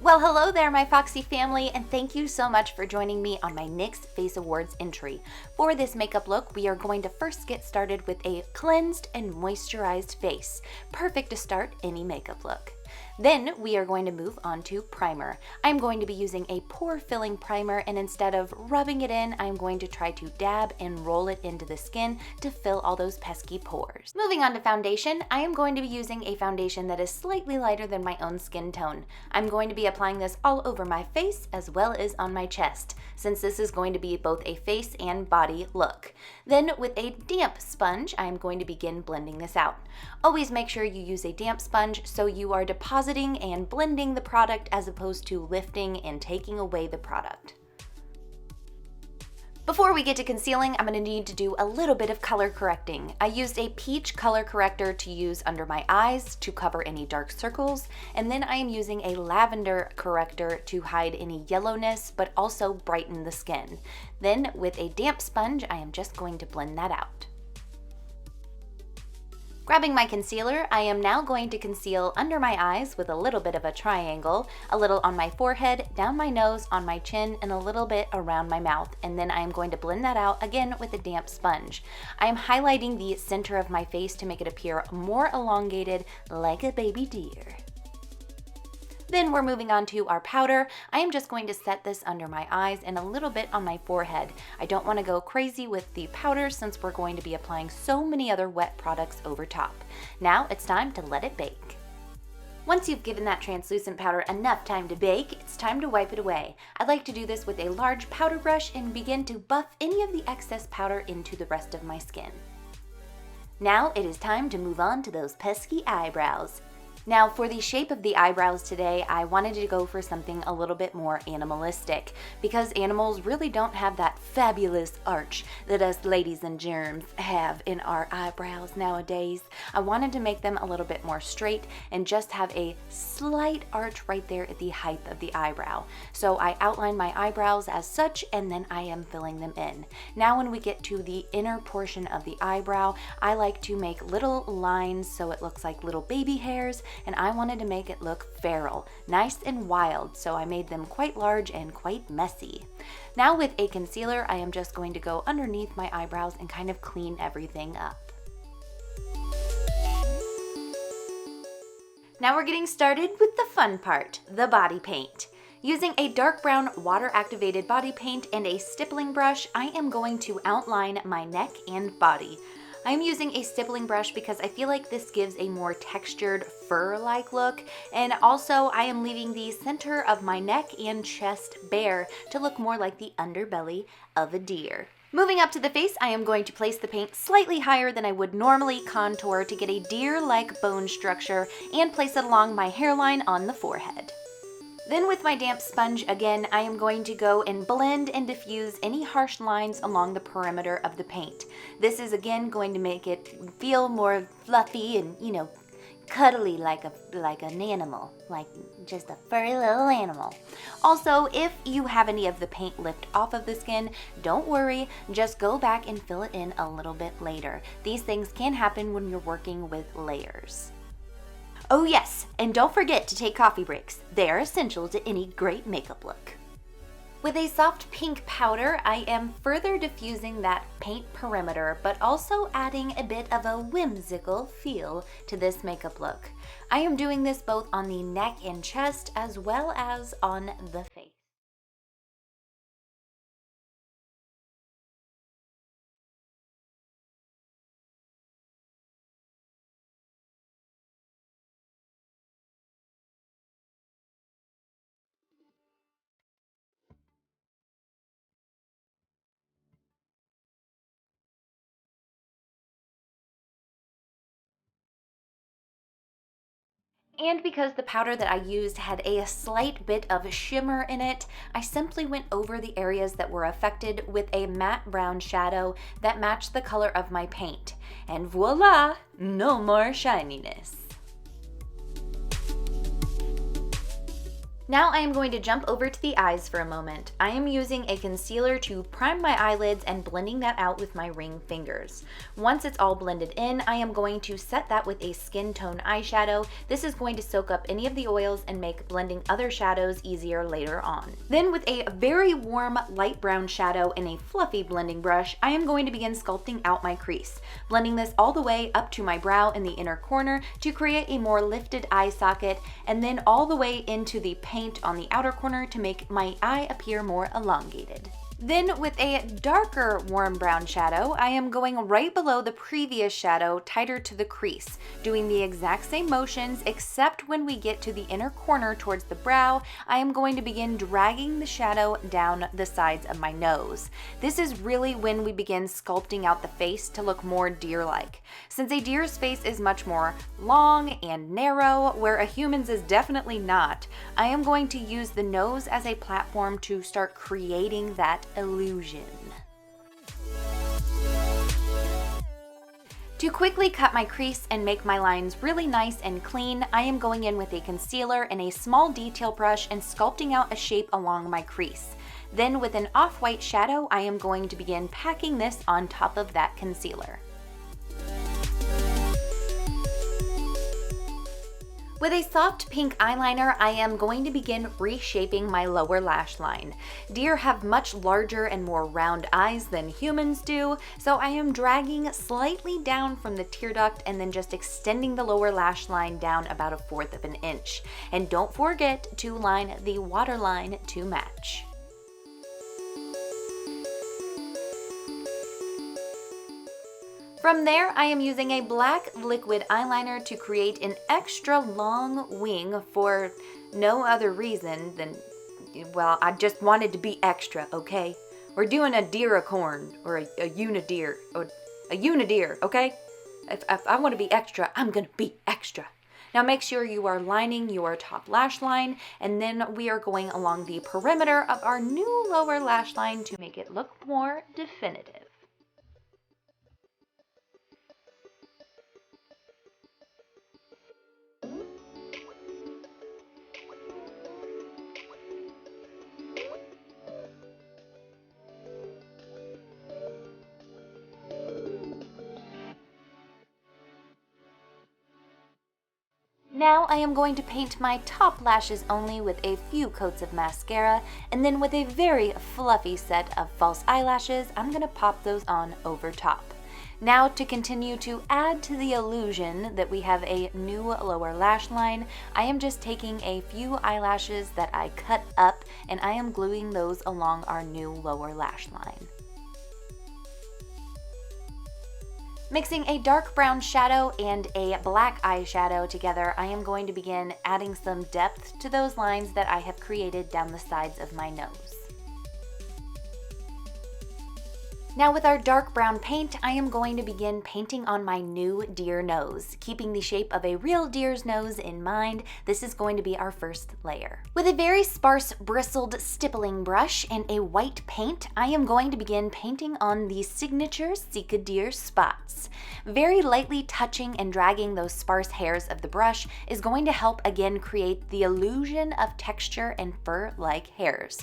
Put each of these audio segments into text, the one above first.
Well, hello there, my Foxy family, and thank you so much for joining me on my NYX Face Awards entry. For this makeup look, we are going to first get started with a cleansed and moisturized face. Perfect to start any makeup look. Then we are going to move on to primer. I'm going to be using a pore filling primer, and instead of rubbing it in, I'm going to try to dab and roll it into the skin to fill all those pesky pores. Moving on to foundation, I am going to be using a foundation that is slightly lighter than my own skin tone. I'm going to be applying this all over my face as well as on my chest, since this is going to be both a face and body look. Then with a damp sponge, I'm going to begin blending this out. Always make sure you use a damp sponge so you are depositing and blending the product as opposed to lifting and taking away the product. Before we get to concealing, I'm going to need to do a little bit of color correcting. I used a peach color corrector to use under my eyes to cover any dark circles, and then I am using a lavender corrector to hide any yellowness but also brighten the skin. Then with a damp sponge, I am just going to blend that out. Grabbing my concealer, I am now going to conceal under my eyes with a little bit of a triangle, a little on my forehead, down my nose, on my chin, and a little bit around my mouth. And then I am going to blend that out again with a damp sponge. I am highlighting the center of my face to make it appear more elongated like a baby deer. Then we're moving on to our powder. I am just going to set this under my eyes and a little bit on my forehead. I don't want to go crazy with the powder since we're going to be applying so many other wet products over top. Now it's time to let it bake. Once you've given that translucent powder enough time to bake, it's time to wipe it away. I like to do this with a large powder brush and begin to buff any of the excess powder into the rest of my skin. Now it is time to move on to those pesky eyebrows. Now for the shape of the eyebrows today, I wanted to go for something a little bit more animalistic because animals really don't have that fabulous arch that us ladies and germs have in our eyebrows nowadays. I wanted to make them a little bit more straight and just have a slight arch right there at the height of the eyebrow. So I outlined my eyebrows as such, and then I am filling them in. Now when we get to the inner portion of the eyebrow, I like to make little lines so it looks like little baby hairs, and I wanted to make it look feral, nice and wild, so I made them quite large and quite messy. Now with a concealer, I am just going to go underneath my eyebrows and kind of clean everything up. Now we're getting started with the fun part, the body paint. Using a dark brown water-activated body paint and a stippling brush, I am going to outline my neck and body. I'm using a stippling brush because I feel like this gives a more textured fur-like look, and also I am leaving the center of my neck and chest bare to look more like the underbelly of a deer. Moving up to the face, I am going to place the paint slightly higher than I would normally contour to get a deer-like bone structure and place it along my hairline on the forehead. Then with my damp sponge again, I am going to go and blend and diffuse any harsh lines along the perimeter of the paint. This is again going to make it feel more fluffy and, cuddly like an animal, like just a furry little animal. Also, if you have any of the paint lift off of the skin, don't worry, just go back and fill it in a little bit later. These things can happen when you're working with layers. Oh yes, and don't forget to take coffee breaks. They are essential to any great makeup look. With a soft pink powder, I am further diffusing that paint perimeter, but also adding a bit of a whimsical feel to this makeup look. I am doing this both on the neck and chest as well as on the face. And because the powder that I used had a slight bit of shimmer in it, I simply went over the areas that were affected with a matte brown shadow that matched the color of my paint. And voila, no more shininess. Now I am going to jump over to the eyes for a moment. I am using a concealer to prime my eyelids and blending that out with my ring fingers. Once it's all blended in, I am going to set that with a skin tone eyeshadow. This is going to soak up any of the oils and make blending other shadows easier later on. Then with a very warm light brown shadow and a fluffy blending brush, I am going to begin sculpting out my crease, blending this all the way up to my brow in the inner corner to create a more lifted eye socket, and then all the way into the paint on the outer corner to make my eye appear more elongated. Then with a darker warm brown shadow, I am going right below the previous shadow, tighter to the crease, doing the exact same motions except when we get to the inner corner towards the brow, I am going to begin dragging the shadow down the sides of my nose. This is really when we begin sculpting out the face to look more deer-like. Since a deer's face is much more long and narrow, where a human's is definitely not, I am going to use the nose as a platform to start creating that illusion. To quickly cut my crease and make my lines really nice and clean, I am going in with a concealer and a small detail brush and sculpting out a shape along my crease. Then with an off-white shadow, I am going to begin packing this on top of that concealer. With a soft pink eyeliner, I am going to begin reshaping my lower lash line. Deer have much larger and more round eyes than humans do, so I am dragging slightly down from the tear duct and then just extending the lower lash line down about 1/4 of an inch. And don't forget to line the waterline to match. From there, I am using a black liquid eyeliner to create an extra long wing for no other reason than, well, I just wanted to be extra, okay? We're doing a deericorn or a UniDeer, or a UniDeer, okay? If I want to be extra, I'm gonna be extra. Now make sure you are lining your top lash line, and then we are going along the perimeter of our new lower lash line to make it look more definitive. Now I am going to paint my top lashes only with a few coats of mascara, and then with a very fluffy set of false eyelashes, I'm going to pop those on over top. Now to continue to add to the illusion that we have a new lower lash line, I am just taking a few eyelashes that I cut up and I am gluing those along our new lower lash line. Mixing a dark brown shadow and a black eyeshadow together, I am going to begin adding some depth to those lines that I have created down the sides of my nose. Now with our dark brown paint, I am going to begin painting on my new deer nose. Keeping the shape of a real deer's nose in mind, this is going to be our first layer. With a very sparse bristled stippling brush and a white paint, I am going to begin painting on the signature Sika deer spots. Very lightly touching and dragging those sparse hairs of the brush is going to help again create the illusion of texture and fur-like hairs.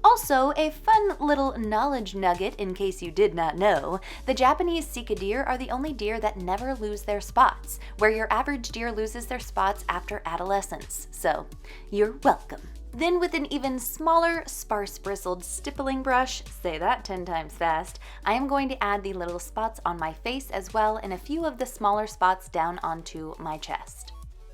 Also, a fun little knowledge nugget in case you did not know, the Japanese Sika deer are the only deer that never lose their spots, where your average deer loses their spots after adolescence. So, you're welcome. Then with an even smaller, sparse bristled stippling brush, say that 10 times fast, I am going to add the little spots on my face as well and a few of the smaller spots down onto my chest.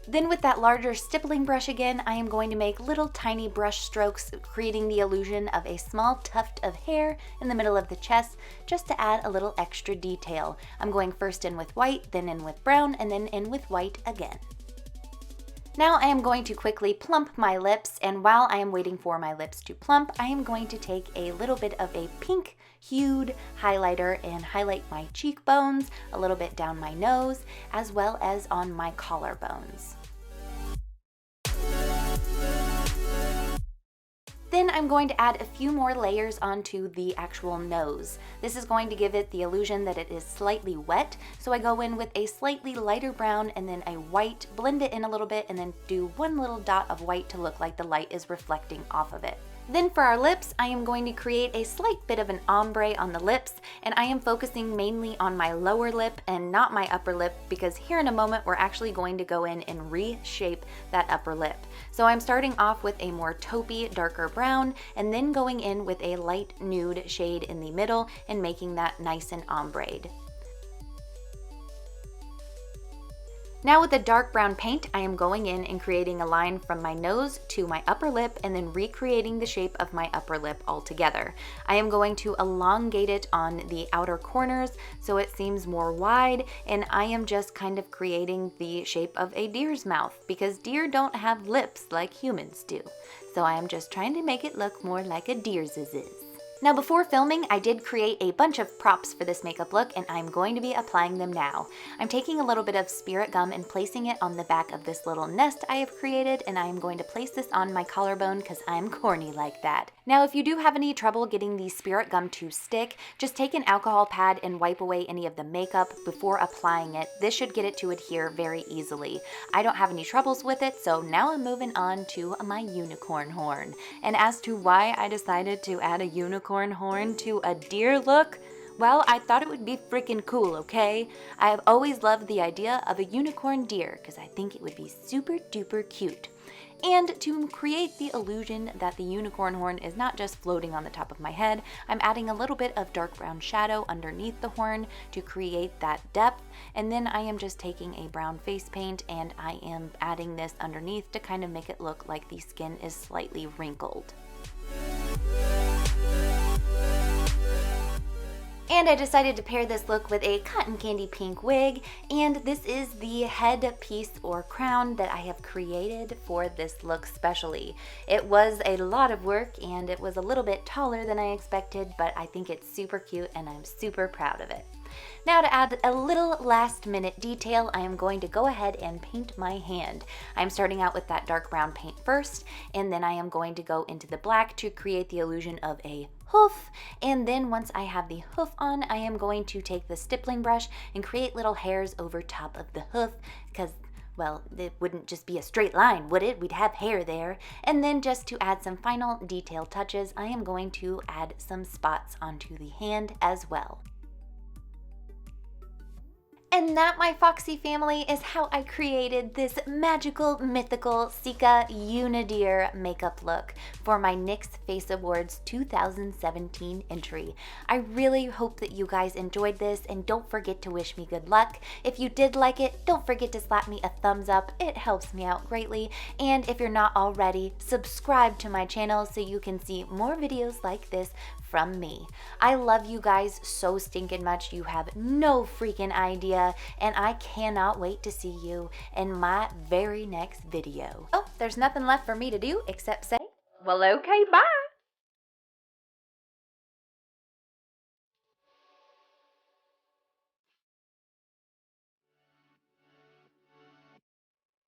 Then with that larger stippling brush again, I am going to make little tiny brush strokes, creating the illusion of a small tuft of hair in the middle of the chest, just to add a little extra detail. I'm going first in with white, then in with brown, and then in with white again. Now I am going to quickly plump my lips, and while I am waiting for my lips to plump, I am going to take a little bit of a pink hued highlighter and highlight my cheekbones, a little bit down my nose, as well as on my collarbones. Then I'm going to add a few more layers onto the actual nose. This is going to give it the illusion that it is slightly wet, so I go in with a slightly lighter brown and then a white, blend it in a little bit, and then do one little dot of white to look like the light is reflecting off of it. Then for our lips, I am going to create a slight bit of an ombre on the lips, and I am focusing mainly on my lower lip and not my upper lip, because here in a moment we're actually going to go in and reshape that upper lip. So I'm starting off with a more taupey, darker brown, and then going in with a light nude shade in the middle and making that nice and ombre'd. Now with the dark brown paint, I am going in and creating a line from my nose to my upper lip and then recreating the shape of my upper lip altogether. I am going to elongate it on the outer corners so it seems more wide, and I am just kind of creating the shape of a deer's mouth, because deer don't have lips like humans do. So I am just trying to make it look more like a deer's is. Now before filming, I did create a bunch of props for this makeup look, and I'm going to be applying them now. I'm taking a little bit of spirit gum and placing it on the back of this little nest I have created, and I'm going to place this on my collarbone because I'm corny like that. Now if you do have any trouble getting the spirit gum to stick, just take an alcohol pad and wipe away any of the makeup before applying it. This should get it to adhere very easily. I don't have any troubles with it, so now I'm moving on to my unicorn horn. And as to why I decided to add a unicorn horn to a deer look, well, I thought it would be freaking cool, okay? I have always loved the idea of a unicorn deer because I think it would be super duper cute. And to create the illusion that the unicorn horn is not just floating on the top of my head, I'm adding a little bit of dark brown shadow underneath the horn to create that depth. And then I am just taking a brown face paint and I am adding this underneath to kind of make it look like the skin is slightly wrinkled. And I decided to pair this look with a cotton candy pink wig, and this is the head piece or crown that I have created for this look specially. It was a lot of work and it was a little bit taller than I expected, but I think it's super cute and I'm super proud of it. Now to add a little last minute detail, I am going to go ahead and paint my hand. I'm starting out with that dark brown paint first, and then I am going to go into the black to create the illusion of a hoof, and then once I have the hoof on, I am going to take the stippling brush and create little hairs over top of the hoof, because well, it wouldn't just be a straight line, would it? We'd have hair there. And then just to add some final detail touches, I am going to add some spots onto the hand as well. And that, my Foxy family, is how I created this magical, mythical Sika UniDeer makeup look for my NYX Face Awards 2017 entry. I really hope that you guys enjoyed this, and don't forget to wish me good luck. If you did like it, don't forget to slap me a thumbs up. It helps me out greatly. And if you're not already, subscribe to my channel so you can see more videos like this from me. I love you guys so stinking much. You have no freaking idea, and I cannot wait to see you in my very next video. Oh, there's nothing left for me to do except say, well, okay, bye.